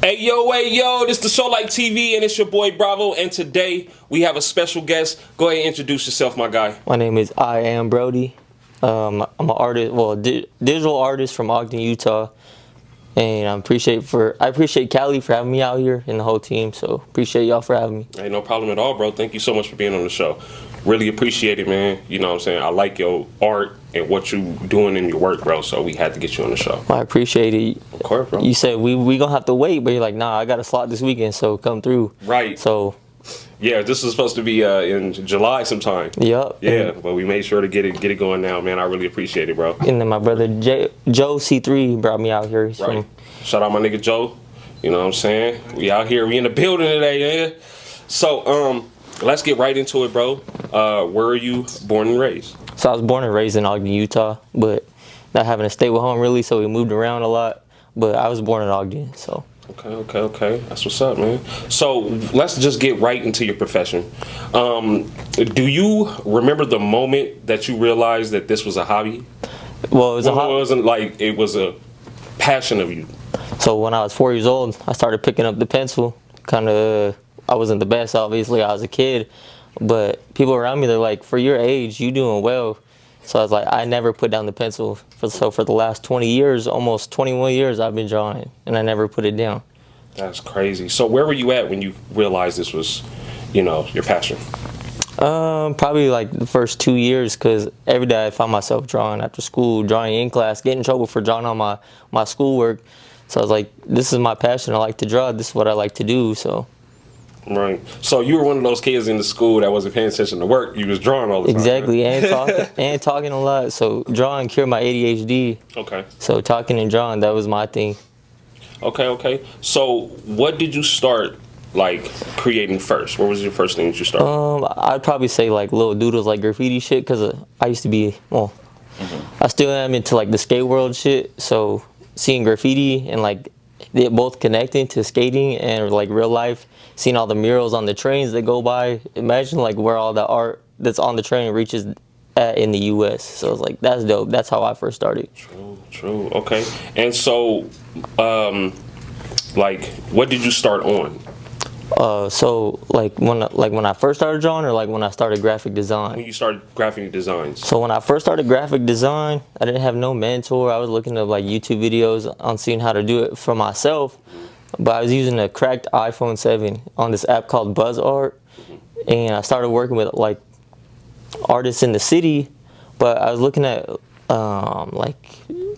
Hey yo, this is the Show Like TV and it's your boy Bravo, and today we have a special guest. Go ahead and introduce yourself, my guy. My name is Brody. I'm an artist, digital artist from Ogden, Utah, and I appreciate Cali for having me out here and the whole team. So appreciate y'all for having me. Hey, no problem at all, bro. Thank you so much for being on the show. Really appreciate it, man. You know what I'm saying? I like your art and what you doing in your work, bro. So we had to get you on the show. I appreciate it. Of course, bro. You said we gonna have to wait, but you're like, nah, I got a slot this weekend, so come through. Right. So. Yeah, this was supposed to be in July sometime. Yep. Yeah, but we made sure to get it going now, man. I really appreciate it, bro. And then my brother Joe C3 brought me out here. He's right. Shout out my nigga Joe. You know what I'm saying? We out here. We in the building today, yeah. So let's get right into it, bro. Where are you born and raised? So I was born and raised in Ogden, Utah, but not having a stable home really, so we moved around a lot. But I was born in Ogden, so. Okay. That's what's up, man. So let's just get right into your profession. Do you remember the moment that you realized that this was a hobby? Well, it was a hobby. It wasn't like it was a passion of you. So when I was 4 years old, I started picking up the pencil. I wasn't the best, obviously. I was a kid, but people around me, they're like, for your age, you doing well. So I was like, I never put down the pencil. For the last 20 years, almost 21 years, I've been drawing, and I never put it down. That's crazy. So where were you at when you realized this was, your passion? Probably like the first 2 years, because every day I found myself drawing after school, drawing in class, getting in trouble for drawing on my schoolwork. So I was like, this is my passion. I like to draw. This is what I like to do. So. Right. So you were one of those kids in the school that wasn't paying attention to work. You was drawing all the time. Exactly, right? and talking a lot. So drawing cured my ADHD. Okay. So talking and drawing, that was my thing. Okay. So what did you start creating first? What was your first thing that you started? I'd probably say like little doodles, like graffiti shit, because I used to be I still am into like the skate world shit. So seeing graffiti and like they both connecting to skating and like real life, seeing all the murals on the trains that go by. Imagine like where all the art that's on the train reaches at in the U.S. So it's like, that's dope. That's how I first started. True. Okay. And so, what did you start on? So when I first started drawing, or like when I started graphic design? When you started graphic designs. So when I first started graphic design, I didn't have no mentor. I was looking at like YouTube videos on seeing how to do it for myself. But I was using a cracked iPhone 7 on this app called BuzzArt, and I started working with like artists in the city. But I was looking at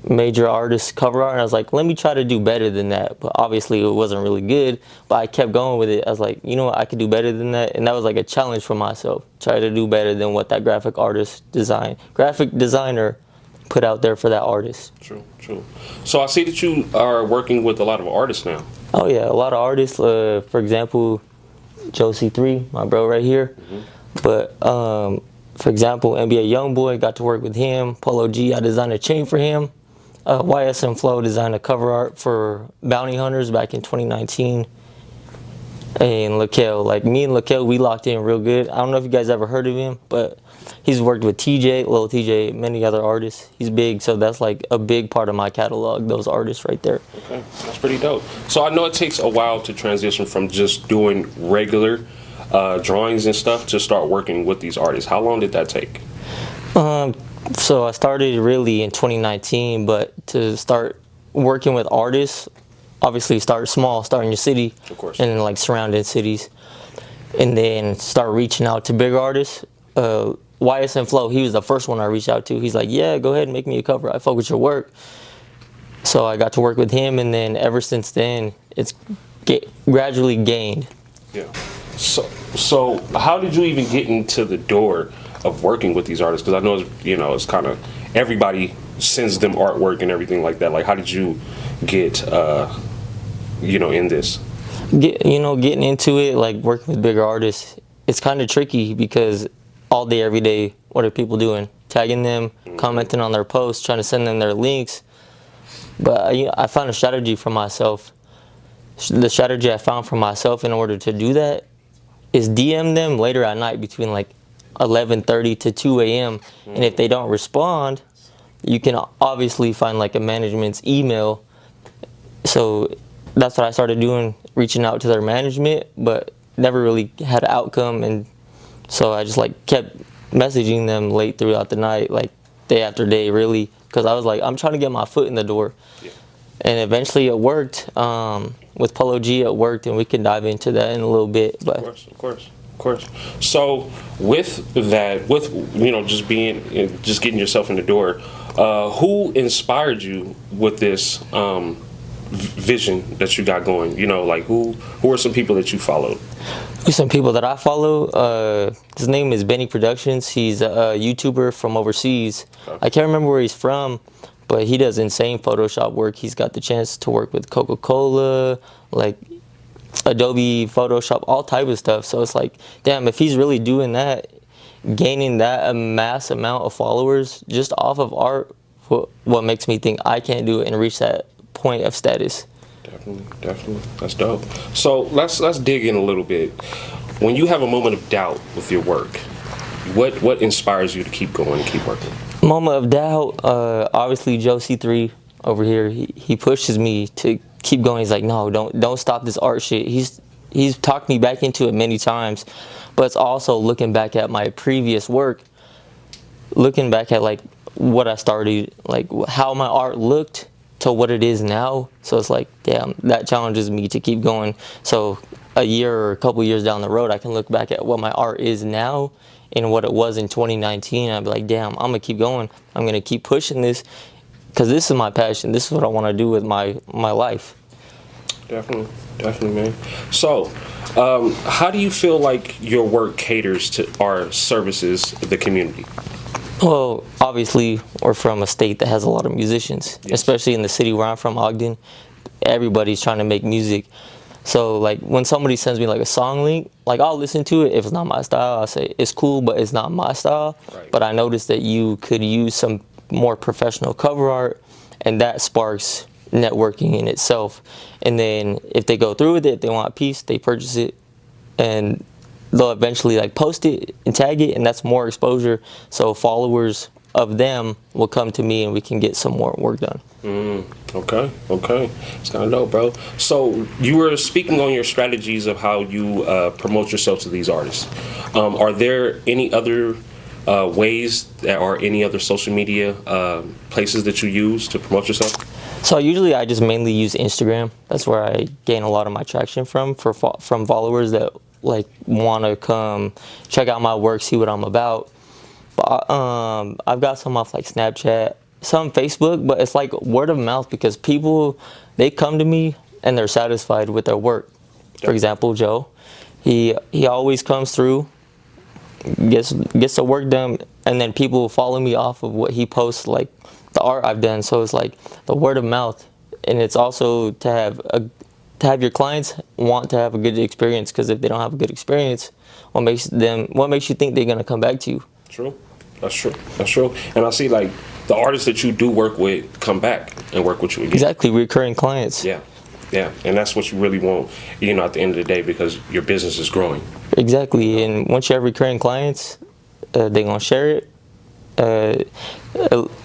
major artists cover art, and I was like, let me try to do better than that. But obviously it wasn't really good, but I kept going with it. I was like, you know what, I could do better than that. And that was like a challenge for myself, try to do better than what that graphic designer put out there for that artist. True. So I see that you are working with a lot of artists now. Oh yeah, a lot of artists. For example, Joe C3, my bro right here. But for example, NBA Youngboy, got to work with him. Polo G, I designed a chain for him. YSM Flow designed a cover art for Bounty Hunters back in 2019. And Lakel, like me and Lakel, we locked in real good. I don't know if you guys ever heard of him, but he's worked with TJ, Lil TJ, many other artists. He's big, so that's like a big part of my catalog, those artists right there. Okay, that's pretty dope. So I know it takes a while to transition from just doing regular drawings and stuff to start working with these artists. How long did that take? So I started really in 2019, but to start working with artists, obviously start small, start in your city, of course, and like surrounding cities, and then start reaching out to bigger artists. YSM Flow, he was the first one I reached out to. He's like, yeah, go ahead and make me a cover. I fuck with your work. So I got to work with him, and then ever since then, it's gradually gained. Yeah. So how did you even get into the door of working with these artists? Because I know it's kind of everybody sends them artwork and everything like that. Like, how did you get in this? Getting into it, like working with bigger artists, it's kind of tricky because all day, every day, what are people doing? Tagging them, commenting on their posts, trying to send them their links. But I found a strategy for myself. The strategy I found for myself in order to do that is DM them later at night between like 11:30 to 2 a.m. And if they don't respond, you can obviously find like a management's email. So that's what I started doing, reaching out to their management, but never really had an outcome. And so I just like kept messaging them late throughout the night, like day after day, really, because I was like, I'm trying to get my foot in the door. Yeah. And eventually it worked. With Polo G, it worked, and we can dive into that in a little bit. But Of course. So with that, with just getting yourself in the door, who inspired you with this vision that you got going? Like who are some people that you followed? some people that I follow, his name is Benny Productions. He's a YouTuber from overseas. Okay. I can't remember where he's from, but he does insane Photoshop work. He's got the chance to work with Coca-Cola, like Adobe Photoshop, all type of stuff. So it's like, damn, if he's really doing that, gaining that a mass amount of followers just off of art, what makes me think I can't do it and reach that point of status. Definitely. That's dope. So let's dig in a little bit. When you have a moment of doubt with your work, what inspires you to keep going and keep working? Moment of doubt, obviously Joe C3 over here, he pushes me to keep going. He's like, no, don't stop this art shit. He's talked me back into it many times, but it's also looking back at my previous work, looking back at like what I started, like how my art looked to what it is now. So it's like, damn, that challenges me to keep going. So a year or a couple years down the road, I can look back at what my art is now and what it was in 2019. I'd be like, damn, I'm gonna keep going. I'm gonna keep pushing this because this is my passion. This is what I want to do with my life. Definitely, man. So, how do you feel like your work caters to or services the community? Well, obviously, we're from a state that has a lot of musicians, Yes. especially in the city where I'm from, Ogden. Everybody's trying to make music. So, like, when somebody sends me, like, a song link, like, I'll listen to it. If it's not my style, I'll say, it's cool, but it's not my style. Right. But I noticed that you could use some more professional cover art, and that sparks networking in itself. And then if they go through with it, if they want a piece, they purchase it, and they'll eventually like post it and tag it, and that's more exposure. So followers of them will come to me, and we can get some more work done. Okay. It's kind of dope, bro. So you were speaking on your strategies of how you promote yourself to these artists. Are there any other ways that are any other social media places that you use to promote yourself? So usually I just mainly use Instagram. That's where I gain a lot of my traction from followers that like want to come check out my work, see what I'm about. But I've got some off like Snapchat, some Facebook, but it's like word of mouth because people, they come to me and they're satisfied with their work. For example, Joe, he always comes through, gets the work done, and then people follow me off of what he posts, like the art I've done. So it's like the word of mouth, and it's also to have your clients want to have a good experience, because if they don't have a good experience, what makes you think they're gonna come back to you? True. That's true. And I see like the artists that you do work with come back and work with you again. Exactly, recurring clients. Yeah. And that's what you really want, at the end of the day, because your business is growing. Exactly, and once you have recurring clients, they're gonna share it.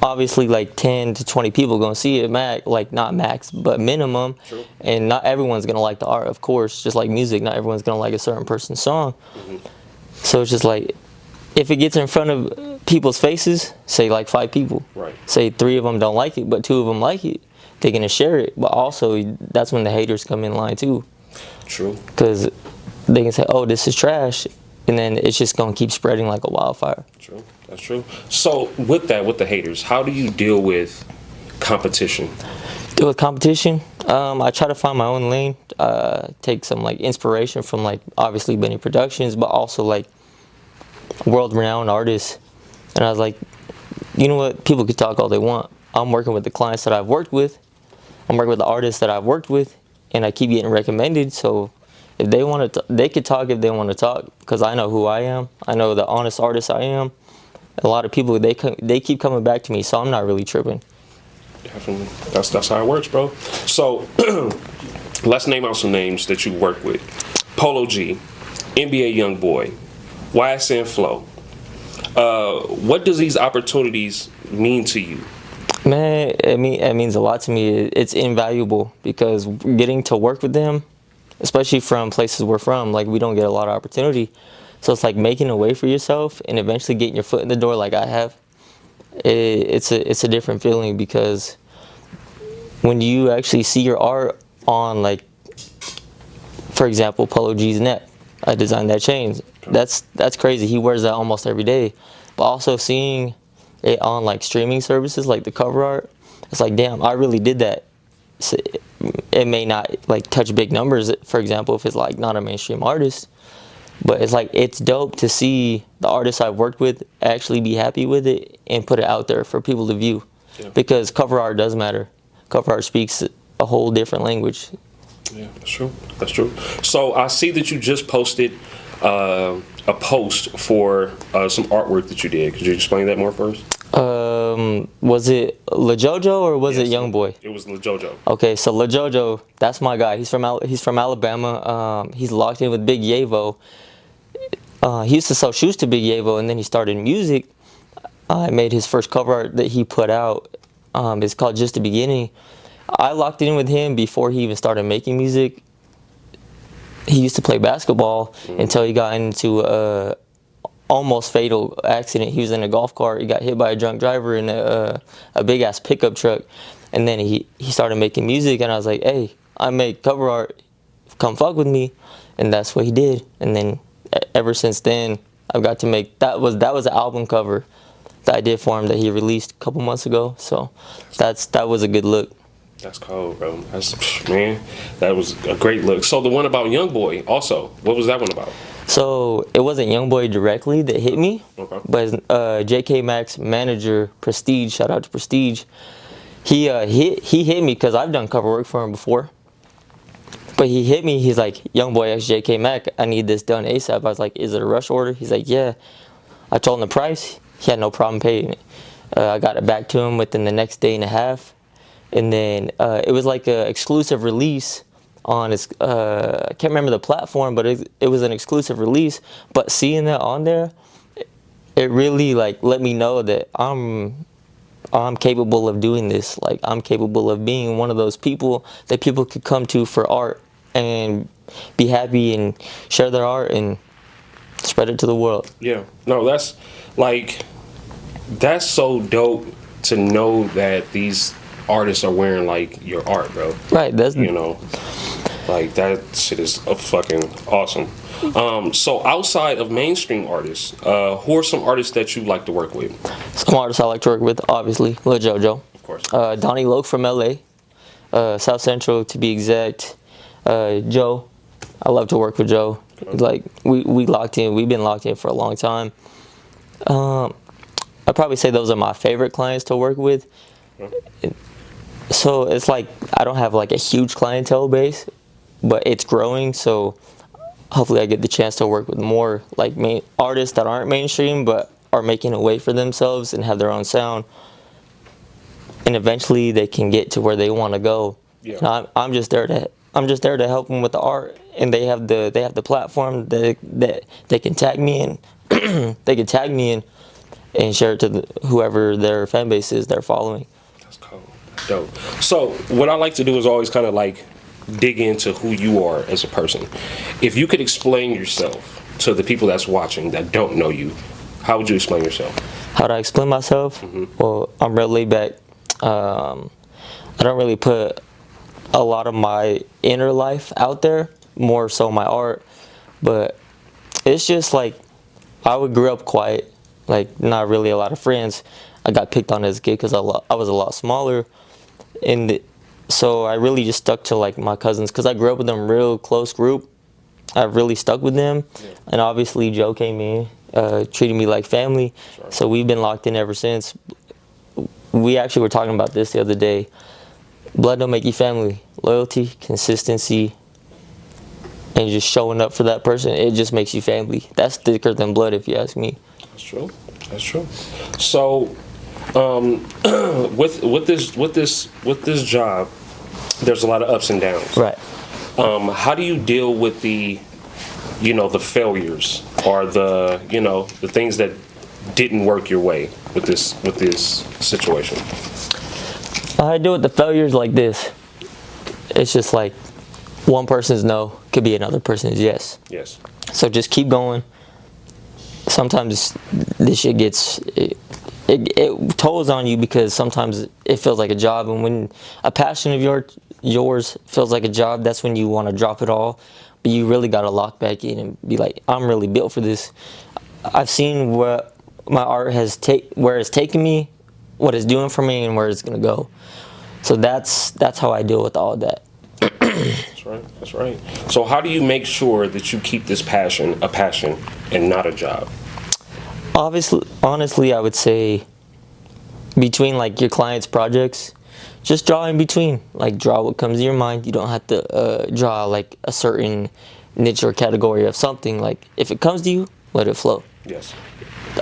Obviously, like 10 to 20 people gonna see it, not max, but minimum. True. And not everyone's gonna like the art, of course. Just like music, not everyone's gonna like a certain person's song. So it's just like, if it gets in front of people's faces, say like 5 people, Right. say 3 of them don't like it, but 2 of them like it, they're gonna share it. But also, that's when the haters come in line too. True. Because they can say, oh, this is trash, and then it's just gonna keep spreading like a wildfire. True. That's true. So with the haters, how do you deal with competition? Deal with competition, I try to find my own lane, take some like inspiration from like obviously Benny Productions, but also like world-renowned artists. And I was like, you know what, people can talk all they want. I'm working with the clients that I've worked with, I'm working with the artists that I've worked with, and I keep getting recommended. So if they want to, they could talk if they want to talk, because I know who I am. I know the honest artist I am. A lot of people, they keep coming back to me, so I'm not really tripping. Definitely. That's how it works, bro. So let's name out some names that you work with. Polo G, NBA Youngboy, YSN Flow. What does these opportunities mean to you? Man, it means a lot to me. It's invaluable because getting to work with them, especially from places we're from, like we don't get a lot of opportunity. So it's like making a way for yourself and eventually getting your foot in the door like I have. It's a different feeling because when you actually see your art on, like, for example, Polo G's neck, I designed that chain. That's crazy. He wears that almost every day. But also seeing it on like streaming services, like the cover art, it's like, damn, I really did that. So it may not like touch big numbers, for example, if it's like not a mainstream artist, but it's like it's dope to see the artists I've worked with actually be happy with it and put it out there for people to view. Yeah. Because cover art does matter. Cover art speaks a whole different language. Yeah, that's true. That's true. So I see that you just posted a post for some artwork that you did. Could you explain that more first? Was it LaJojo or was it Youngboy? It was LaJojo. Okay, so LaJojo, that's my guy. He's from Alabama. He's locked in with Big Yavo. He used to sell shoes to Big Yavo, and then he started music. I made his first cover art that he put out. It's called Just the Beginning. I locked in with him before he even started making music. He used to play basketball until he got into a almost fatal accident. He was in a golf cart. He got hit by a drunk driver in a big ass pickup truck, and then he started making music. And I was like, hey, I make cover art. Come fuck with me, and that's what he did. And then ever since then, I've got to make that was an album cover that I did for him that he released a couple months ago. So that was a good look. That's cold, bro. Man, that was a great look. So the one about Youngboy also, what was that one about? So it wasn't Youngboy directly that hit me, Okay. but JK Max's manager, Brxdy, shout out to Brxdy, he hit me because I've done cover work for him before. But he hit me, he's like, Youngboy X JK Max, I need this done ASAP. I was like, is it a rush order? He's like, yeah. I told him the price, he had no problem paying it. I got it back to him within the next day and a half. And then it was like an exclusive release on his, I can't remember the platform, but it was an exclusive release. But seeing that on there, it really like let me know that I'm capable of doing this. Like I'm capable of being one of those people that people could come to for art and be happy and share their art and spread it to the world. Yeah. No, that's so dope to know that these artists are wearing like your art, bro. Right. That's like that shit is fucking awesome. So outside of mainstream artists, who are some artists that you like to work with? Some artists I like to work with, obviously, LaJojo. Of course. Donnie Loke from LA, South Central to be exact. Joe, I love to work with Joe. Okay. Like we locked in. We've been locked in for a long time. I'd probably say those are my favorite clients to work with. Okay. So it's like I don't have like a huge clientele base, but it's growing. So hopefully I get the chance to work with more like artists that aren't mainstream but are making a way for themselves and have their own sound. And eventually they can get to where they want to go. Yeah. And I'm just there to help them with the art, and they have the platform that they can tag me in. They can tag me in and share it to whoever their fan base is they're following. That's cool. Dope. So what I like to do is always kind of like dig into who you are as a person. If you could explain yourself to the people that's watching that don't know you, how would you explain yourself? How do I explain myself? Mm-hmm. Well, I'm real laid back. I don't really put a lot of my inner life out there, more so my art. But it's just like I grew up quiet, like not really a lot of friends. I got picked on as a kid because I was a lot smaller, and so I really just stuck to like my cousins because I grew up with them real close group. I really stuck with them, yeah. And obviously Joe came in, treated me like family. Sure. So we've been locked in ever since. We actually were talking about this the other day. Blood don't make you family. Loyalty, consistency, and just showing up for that person, it just makes you family. That's thicker than blood, if you ask me. That's true. That's true. So, with this job, there's a lot of ups and downs. Right. How do you deal with the failures or the things that didn't work your way with this situation? I do with the failures like this. It's just like one person's no could be another person's yes. Yes. So just keep going. Sometimes this shit gets it tolls on you because sometimes it feels like a job, and when a passion of yours feels like a job, that's when you want to drop it all. But you really got to lock back in and be like, I'm really built for this. I've seen what my art where it's taken me, what it's doing for me, and where it's gonna go. So that's how I deal with all that. That's right. That's right. So how do you make sure that you keep this passion a passion and not a job? Honestly, I would say between like your clients' projects, just draw in between. Like draw what comes to your mind. You don't have to draw like a certain niche or category of something. Like if it comes to you, let it flow. Yes.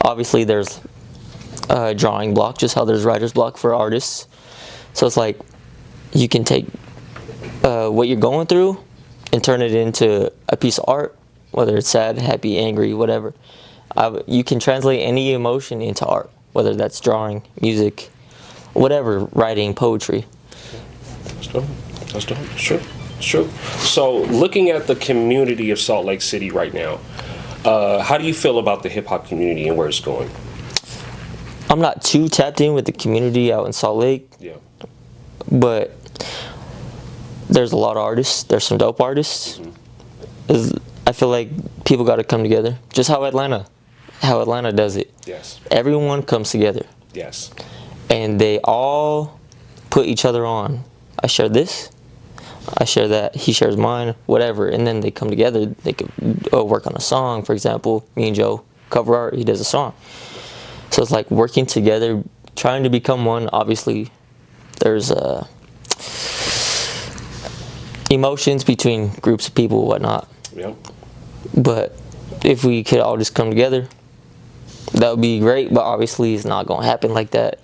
Obviously, there's drawing block, just how there's writer's block for artists. So it's like you can take what you're going through and turn it into a piece of art, whether it's sad, happy, angry, whatever. You can translate any emotion into art, whether that's drawing, music, whatever, writing, poetry. That's dope. That's dope. Sure. Sure. So looking at the community of Salt Lake City right now, how do you feel about the hip hop community and where it's going? I'm not too tapped in with the community out in Salt Lake. Yeah. But there's a lot of artists. There's some dope artists. I feel like people got to come together. Just how Atlanta does it. Yes. Everyone comes together. Yes. And they all put each other on. I share this. I share that. He shares mine. Whatever. And then they come together. They could work on a song. For example, me and Joe cover art. He does a song. So it's like working together, trying to become one. Obviously, there's emotions between groups of people and whatnot. Yep. But if we could all just come together, that would be great. But obviously, it's not going to happen like that.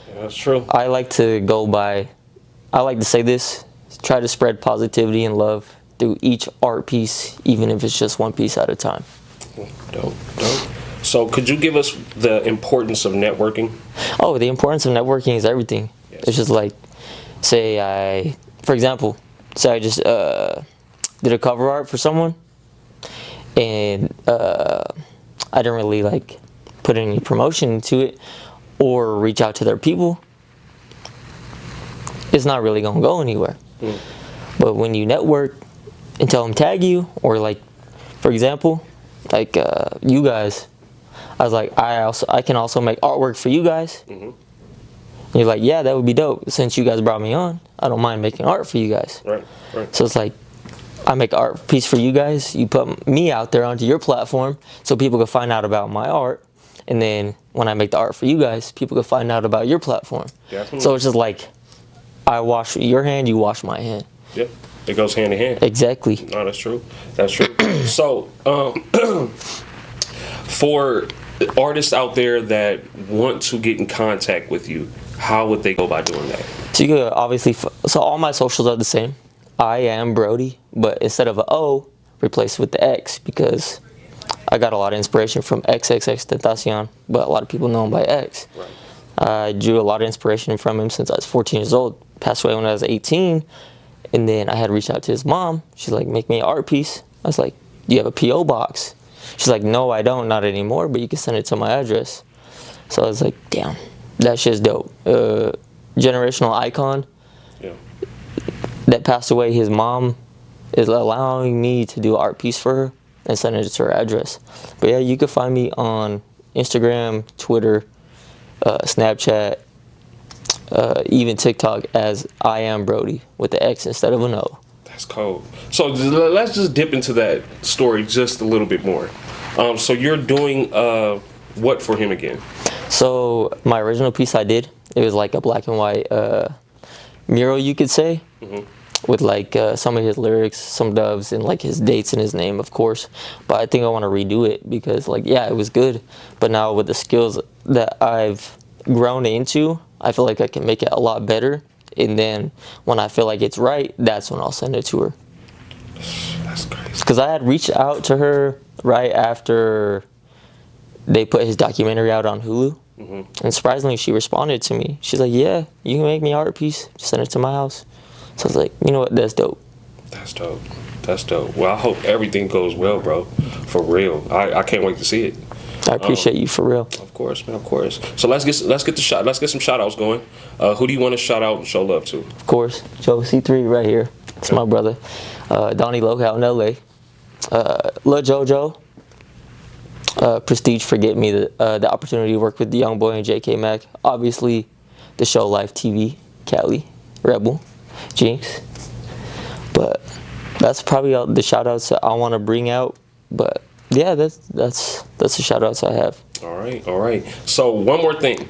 Yeah, that's true. I like to say this, try to spread positivity and love through each art piece, even if it's just one piece at a time. Dope. Dope. So could you give us the importance of networking? Oh, the importance of networking is everything. Yes. It's just like, for example, I just did a cover art for someone, and I didn't really like put any promotion into it or reach out to their people. It's not really gonna go anywhere. But when you network and tell them tag you, or like, for example, like you guys, I was like, I can also make artwork for you guys. And you're like, yeah, that would be dope. Since you guys brought me on, I don't mind making art for you guys. Right. Right. So it's like, I make an art piece for you guys. You put me out there onto your platform so people can find out about my art. And then when I make the art for you guys, people can find out about your platform. Definitely. So it's just like, I wash your hand, you wash my hand. Yep. It goes hand in hand. Exactly. No, that's true. That's true. So, for artists out there that want to get in contact with you, how would they go by doing that? So you could obviously, so all my socials are the same. I am Brody, but instead of an O, replace it with the X, because I got a lot of inspiration from XXXTentacion, but a lot of people know him by X. Right. I drew a lot of inspiration from him since I was 14 years old. Passed away when I was 18, and then I had reached out to his mom. She's like, make me an art piece. I was like, do you have a P.O. box? She's like, no, I don't, not anymore, but you can send it to my address. So I was like, damn, that shit's dope. Generational icon. Yeah. That passed away, his mom is allowing me to do an art piece for her and send it to her address. But yeah, you can find me on Instagram, Twitter, Snapchat, even TikTok as I am Brody with the X instead of an O. That's cold. So let's just dip into that story just a little bit more. So you're doing what for him again? So my original piece I did, it was like a black and white mural, you could say, with like some of his lyrics, some doves, and like his dates and his name, of course. But I think I want to redo it because, like, yeah, it was good, but now with the skills that I've grown into, I feel like I can make it a lot better. And then when I feel like it's right, that's when I'll send it to her. That's crazy. Because I had reached out to her right after they put his documentary out on Hulu. And surprisingly, she responded to me. She's like, yeah, you can make me an art piece. Just send it to my house. So I was like, you know what, that's dope. That's dope. That's dope. Well, I hope everything goes well, bro. For real. I can't wait to see it. I appreciate you for real. Of course, man. Of course. So let's get some shout outs going. Who do you want to shout out and show love to? Of course, Joe C3 right here. That's my brother. Donnie Loke out in LA. Lil Jojo. Prestige Forget Me, the opportunity to work with the Young Boy and JK Mac. Obviously, the show Live TV, Cali, Rebel, Jinx. But that's probably all the shout outs I want to bring out. But yeah, that's the shout outs I have. All right. So one more thing.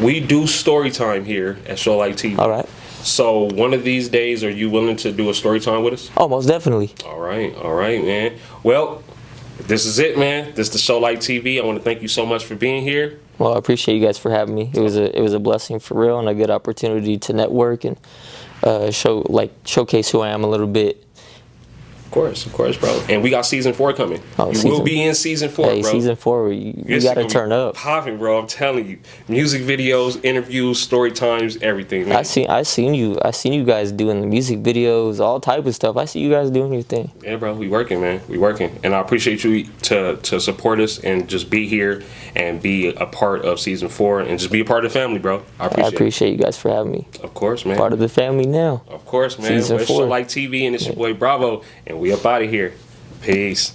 We do story time here at Show Live TV. All right. So one of these days, are you willing to do a story time with us? Oh, most definitely. All right, man. Well, this is it, man. This is the Show Live TV. I want to thank you so much for being here. Well, I appreciate you guys for having me. It was a blessing for real, and a good opportunity to network and showcase who I am a little bit. Of course, bro. And we got season 4 coming. You will be in season 4, hey, bro. Season 4, you gotta turn up. Popping, bro. I'm telling you. Music videos, interviews, story times, everything, man. I seen you guys doing the music videos, all type of stuff. I see you guys doing your thing. Yeah, bro. We working, man. We working. And I appreciate you to support us and just be here and be a part of season 4 and just be a part of the family, bro. I appreciate you guys for having me. Of course, man. Part of the family now. Of course, man. Season 4. It's Show Live TV and it's your boy Bravo. And we up out of here. Peace.